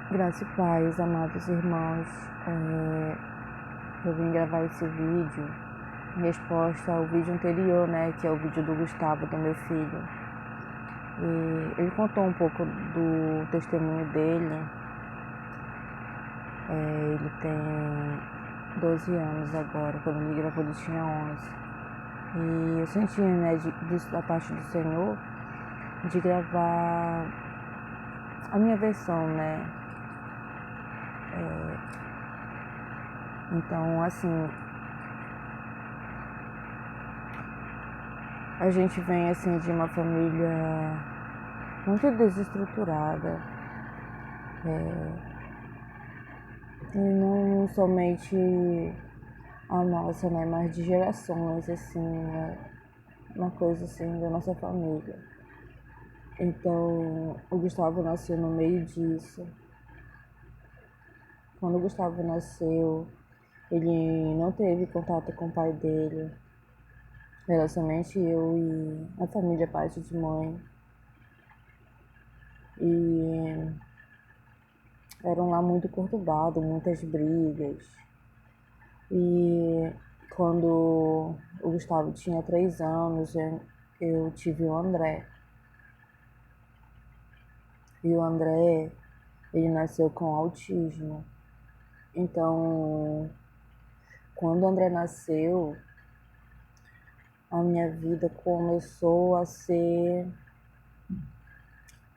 Graça e paz, amados irmãos. Eu vim gravar esse vídeo em resposta ao vídeo anterior, né, que é o vídeo do Gustavo, do meu filho. E ele contou um pouco do testemunho dele. Ele tem 12 anos agora, quando me gravou ele tinha 11. E eu senti, né, da parte do Senhor, de gravar a minha versão, né. Então, assim, a gente vem, assim, de uma família muito desestruturada. E não somente a nossa, né, mas de gerações, assim, uma coisa assim da nossa família. Então, o Gustavo nasceu no meio disso. Quando o Gustavo nasceu, ele não teve contato com o pai dele. Era somente eu e a família, parte de mãe. E era um lar muito conturbado, muitas brigas. E quando o Gustavo tinha 3 anos, eu tive o André. E o André, ele nasceu com autismo. Então, quando o André nasceu, a minha vida começou a ser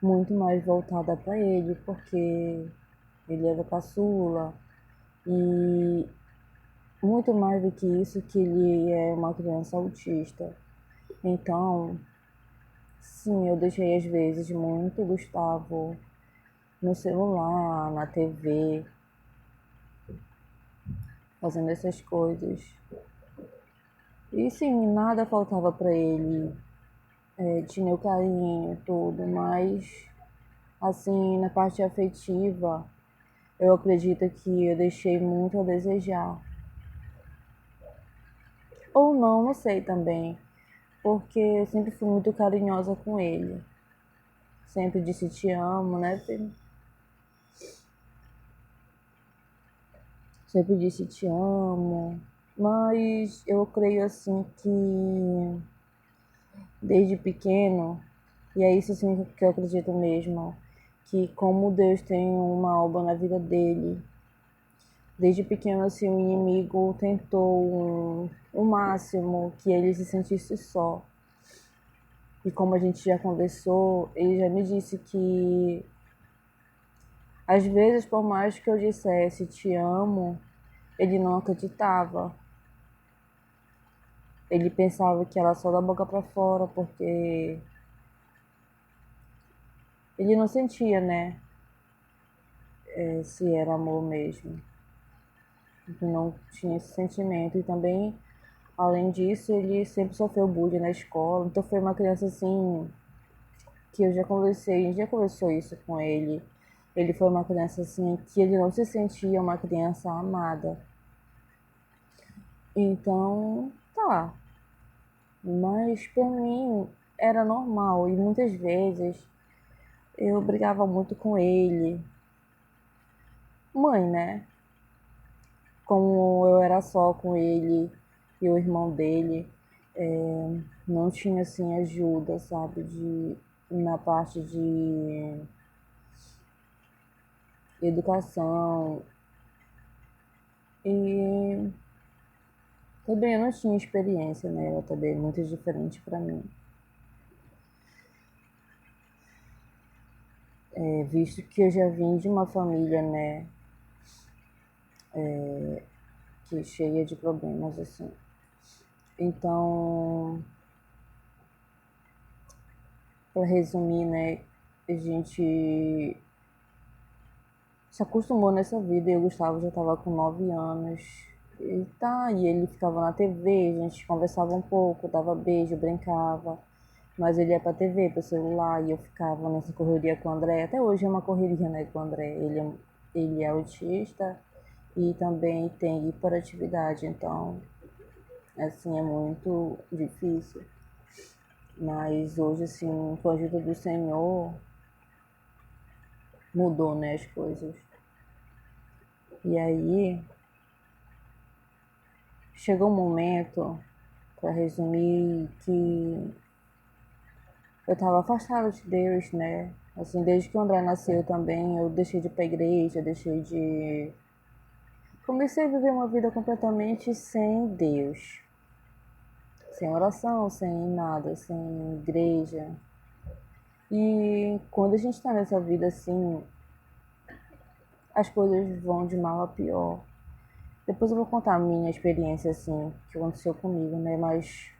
muito mais voltada para ele, porque ele era caçula. E muito mais do que isso, que ele é uma criança autista. Então, sim, eu deixei às vezes muito Gustavo no celular, na TV, fazendo essas coisas. E sim, nada faltava para ele. Tinha o carinho, tudo, mas assim, na parte afetiva, eu acredito que eu deixei muito a desejar. Ou não sei também, porque eu sempre fui muito carinhosa com ele. Sempre disse te amo, né, filho? Sempre disse te amo. Mas eu creio assim que desde pequeno, e é isso assim que eu acredito mesmo, que como Deus tem uma obra na vida dele, desde pequeno assim o inimigo tentou o máximo que ele se sentisse só. E como a gente já conversou, ele já me disse que às vezes, por mais que eu dissesse te amo, ele não acreditava. Ele pensava que era só da boca para fora, porque ele não sentia, né, se era amor mesmo. Ele não tinha esse sentimento. E também, além disso, ele sempre sofreu bullying na escola. Então foi uma criança assim que eu já conversei, a gente já conversou isso com ele. Ele foi uma criança assim que ele não se sentia uma criança amada. Então, tá. Mas pra mim era normal e muitas vezes eu brigava muito com ele. Mãe, né? Como eu era só com ele e o irmão dele, não tinha assim ajuda, sabe, na parte de educação. E também eu não tinha experiência, né? Ela também é muito diferente para mim. Visto que eu já vim de uma família, né, que é cheia de problemas, assim. Então, para resumir, né, a gente se acostumou nessa vida e o Gustavo já estava com 9 anos. E tá, e ele ficava na TV, a gente conversava um pouco, dava beijo, brincava. Mas ele ia pra TV, pro celular, e eu ficava nessa correria com o André. Até hoje é uma correria, né, com o André. Ele é autista e também tem hiperatividade, então, assim, é muito difícil. Mas hoje, assim, com a ajuda do Senhor, mudou, né, as coisas. E aí, chegou um momento, para resumir, que eu estava afastada de Deus, né? Assim, desde que o André nasceu também, eu deixei de ir pra igreja, deixei de... Comecei a viver uma vida completamente sem Deus. Sem oração, sem nada, sem igreja. E quando a gente está nessa vida assim, as coisas vão de mal a pior. Depois eu vou contar a minha experiência assim, que aconteceu comigo, né? Mas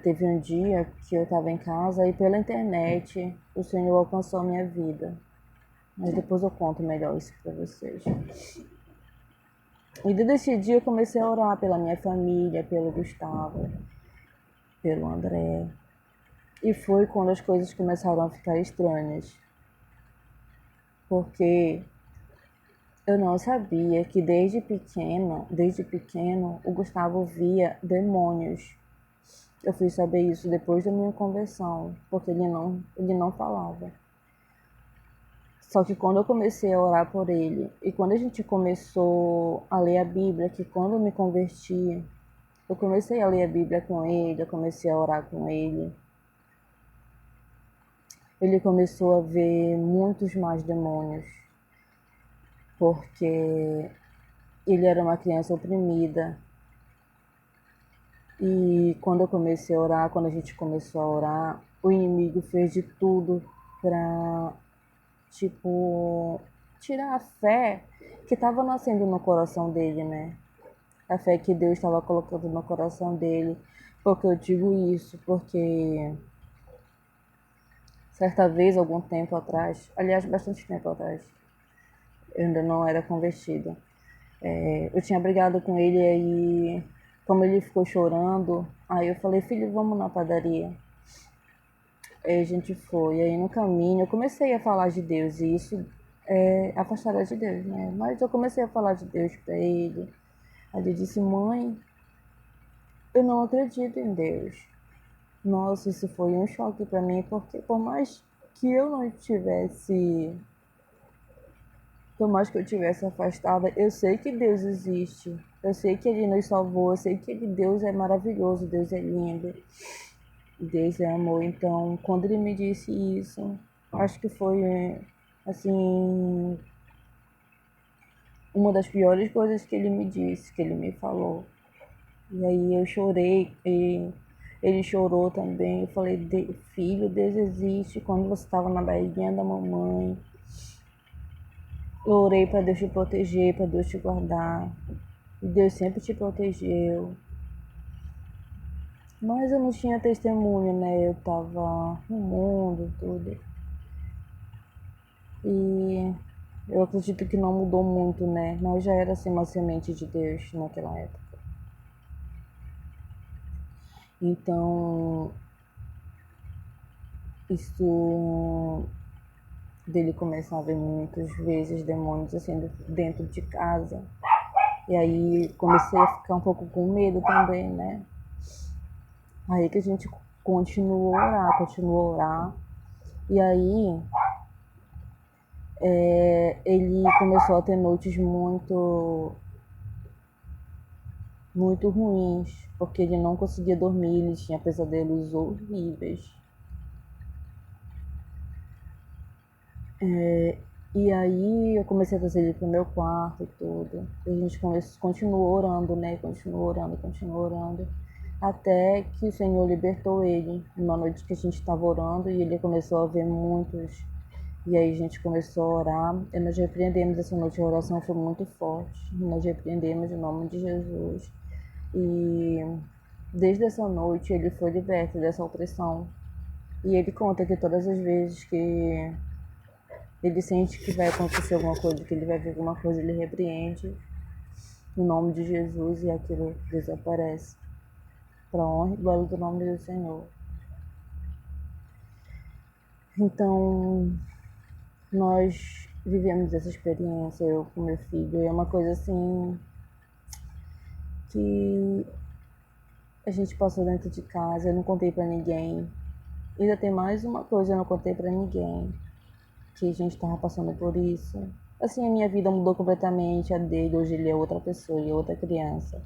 teve um dia que eu estava em casa e pela internet o Senhor alcançou a minha vida. Mas depois eu conto melhor isso para vocês. E desde esse dia eu comecei a orar pela minha família, pelo Gustavo, pelo André. E foi quando as coisas começaram a ficar estranhas. Porque eu não sabia que desde pequeno, o Gustavo via demônios. Eu fui saber isso depois da minha conversão, porque ele não falava. Só que quando eu comecei a orar por ele, e quando a gente começou a ler a Bíblia, que quando eu me converti, eu comecei a ler a Bíblia com ele, eu comecei a orar com ele começou a ver muitos mais demônios, porque ele era uma criança oprimida. E quando eu comecei a orar, quando a gente começou a orar, o inimigo fez de tudo pra, tipo, tirar a fé que estava nascendo no coração dele, né? A fé que Deus estava colocando no coração dele. Porque eu digo isso, porque certa vez, algum tempo atrás, aliás, bastante tempo atrás, eu ainda não era convertida. Eu tinha brigado com ele aí, como ele ficou chorando, aí eu falei, filho, vamos na padaria. Aí a gente foi, aí no caminho eu comecei a falar de Deus, e isso é afastada de Deus, né? Mas eu comecei a falar de Deus pra ele. Aí ele disse, mãe, eu não acredito em Deus. Nossa, isso foi um choque pra mim, porque por mais que eu tivesse afastada, eu sei que Deus existe. Eu sei que Ele nos salvou, eu sei que Deus é maravilhoso, Deus é lindo, Deus é amor. Então, quando Ele me disse isso, acho que foi, assim, uma das piores coisas que Ele me disse, que Ele me falou. E aí eu chorei e ele chorou também. Eu falei, filho, Deus existe. Quando você estava na barriguinha da mamãe, eu orei para Deus te proteger, para Deus te guardar. E Deus sempre te protegeu. Mas eu não tinha testemunho, né? Eu tava no mundo, tudo. E eu acredito que não mudou muito, né? Mas já era assim uma semente de Deus naquela época. Então, isso dele começar a ver muitas vezes demônios assim dentro de casa. E aí comecei a ficar um pouco com medo também, né? Aí que a gente continuou a orar. E aí ele começou a ter noites muito ruins, porque ele não conseguia dormir, ele tinha pesadelos horríveis. E aí eu comecei a trazer ele pro meu quarto e tudo. E a gente continuou orando, né? Continuou orando. Até que o Senhor libertou ele. Uma noite que a gente estava orando e ele começou a ver muitos. E aí a gente começou a orar. E nós repreendemos essa noite. A oração foi muito forte. Nós repreendemos em nome de Jesus. E desde essa noite ele foi liberto dessa opressão. E ele conta que todas as vezes que ele sente que vai acontecer alguma coisa, que ele vai ver alguma coisa, ele repreende no nome de Jesus e aquilo desaparece. Para honra e glória do nome do Senhor. Então, nós vivemos essa experiência, eu com meu filho, e é uma coisa assim que a gente passou dentro de casa, eu não contei para ninguém. Ainda tem mais uma coisa, eu não contei para ninguém. que a gente estava passando por isso. Assim, a minha vida mudou completamente, a dele, hoje ele é outra pessoa, ele é outra criança.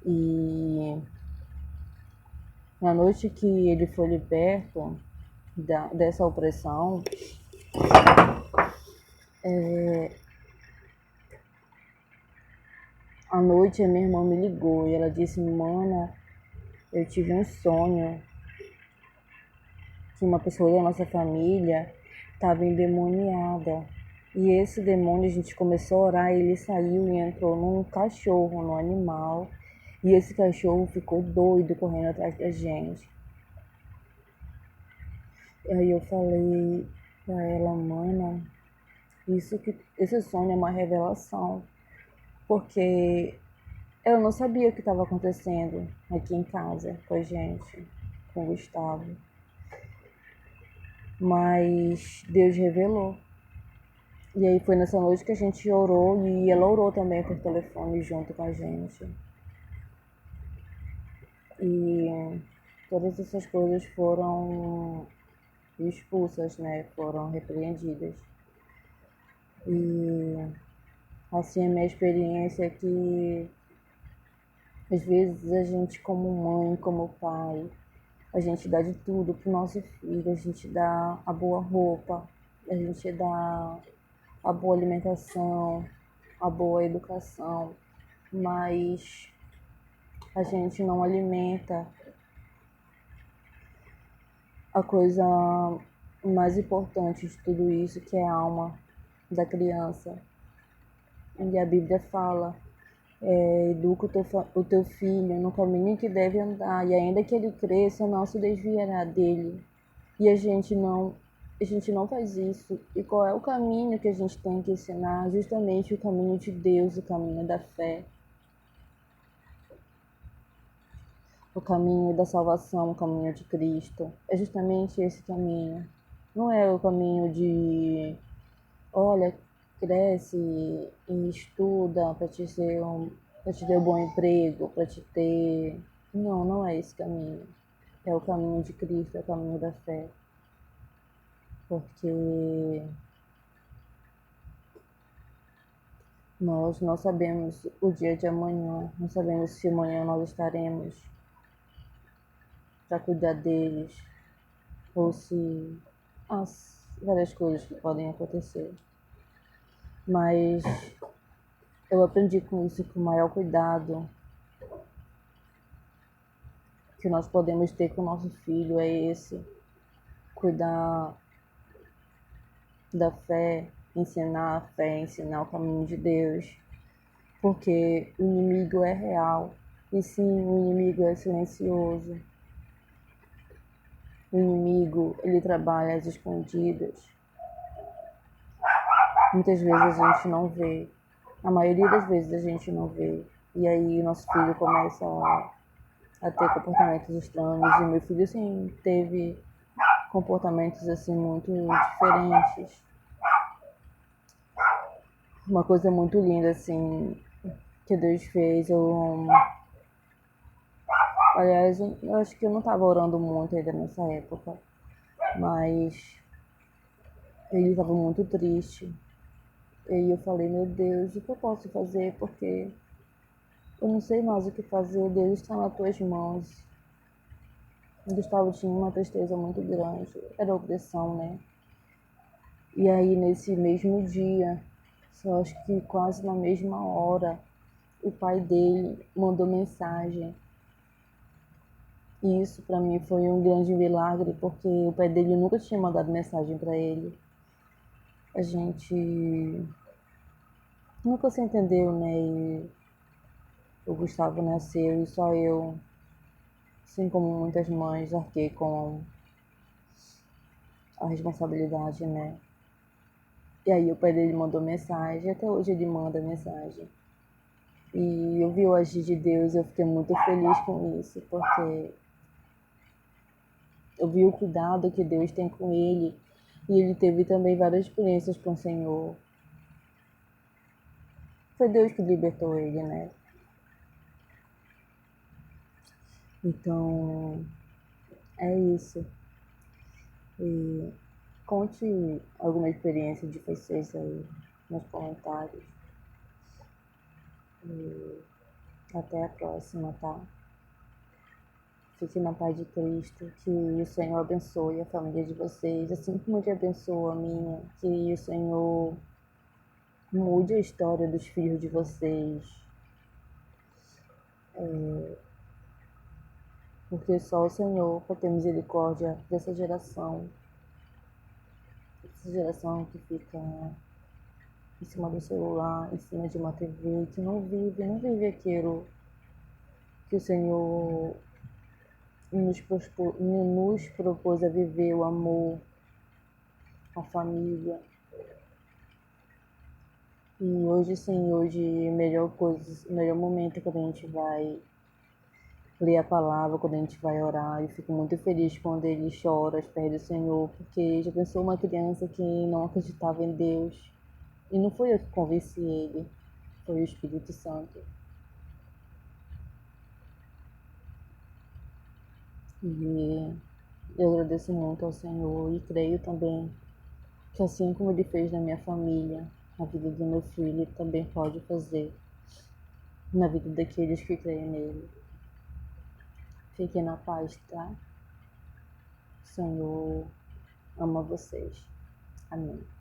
E na noite que ele foi liberto dessa opressão, à noite a minha irmã me ligou e ela disse: Mana, eu tive um sonho que uma pessoa da nossa família estava endemoniada. E esse demônio, a gente começou a orar, e ele saiu e entrou num cachorro, num animal. E esse cachorro ficou doido correndo atrás da gente. E aí eu falei pra ela: Mana, esse sonho é uma revelação. Porque eu não sabia o que estava acontecendo aqui em casa com a gente, com o Gustavo. Mas Deus revelou. E aí foi nessa noite que a gente orou e ela orou também por telefone junto com a gente. E todas essas coisas foram expulsas, né? Foram repreendidas. E assim a minha experiência é que às vezes a gente como mãe, como pai, a gente dá de tudo pro nosso filho, a gente dá a boa roupa, a gente dá a boa alimentação, a boa educação, mas a gente não alimenta a coisa mais importante de tudo isso, que é a alma da criança. E a Bíblia fala: educa o teu filho no caminho que deve andar, e ainda que ele cresça, não se desviará dele. E a gente não faz isso. E qual é o caminho que a gente tem que ensinar? Justamente o caminho de Deus, o caminho da fé, o caminho da salvação, o caminho de Cristo. É justamente esse caminho. Não é o caminho de, olha, cresce e estuda para te para te ter um bom emprego, para te ter. Não, não é esse caminho. É o caminho de Cristo, é o caminho da fé. Porque nós não sabemos o dia de amanhã, não sabemos se amanhã nós estaremos para cuidar deles, ou se as várias coisas que podem acontecer. Mas eu aprendi com isso que o maior cuidado que nós podemos ter com o nosso filho é esse: cuidar da fé, ensinar a fé, ensinar o caminho de Deus, porque o inimigo é real, e sim, o inimigo é silencioso. O inimigo, ele trabalha às escondidas. Muitas vezes a gente não vê. A maioria das vezes a gente não vê. E aí o nosso filho começa a ter comportamentos estranhos. E meu filho, sim, teve comportamentos assim muito diferentes. Uma coisa muito linda, assim, que Deus fez. Aliás, eu acho que eu não estava orando muito ainda nessa época. Mas ele estava muito triste. E aí eu falei: meu Deus, o que eu posso fazer? Porque eu não sei mais o que fazer. Deus está nas tuas mãos. O Gustavo tinha uma tristeza muito grande. Era opressão, né? E aí nesse mesmo dia, só acho que quase na mesma hora, o pai dele mandou mensagem. E isso para mim foi um grande milagre, porque o pai dele nunca tinha mandado mensagem para ele. A gente nunca se entendeu, né? E o Gustavo nasceu e só eu, assim como muitas mães, arquei com a responsabilidade, né? E aí o pai dele mandou mensagem, até hoje ele manda mensagem. E eu vi o agir de Deus, eu fiquei muito feliz com isso, porque eu vi o cuidado que Deus tem com ele, e ele teve também várias experiências com o Senhor. Foi Deus que libertou ele, né? Então, é isso. E conte alguma experiência de vocês aí nos comentários. E até a próxima, tá? Fique na paz de Cristo, que o Senhor abençoe a família de vocês, assim como Ele abençoa a minha, que o Senhor mude a história dos filhos de vocês, porque só o Senhor pode ter misericórdia dessa geração que fica em cima do celular, em cima de uma TV, que não vive aquilo que o Senhor nos propôs a viver, o amor, a família. E hoje sim, hoje o melhor momento é quando a gente vai ler a palavra, quando a gente vai orar. Eu fico muito feliz quando ele chora aos pés do Senhor, porque já pensou uma criança que não acreditava em Deus. E não foi eu que convenci ele, foi o Espírito Santo. E eu agradeço muito ao Senhor e creio também que assim como Ele fez na minha família, na vida do meu filho, Ele também pode fazer na vida daqueles que creem nele. Fiquem na paz, tá? O Senhor ama vocês. Amém.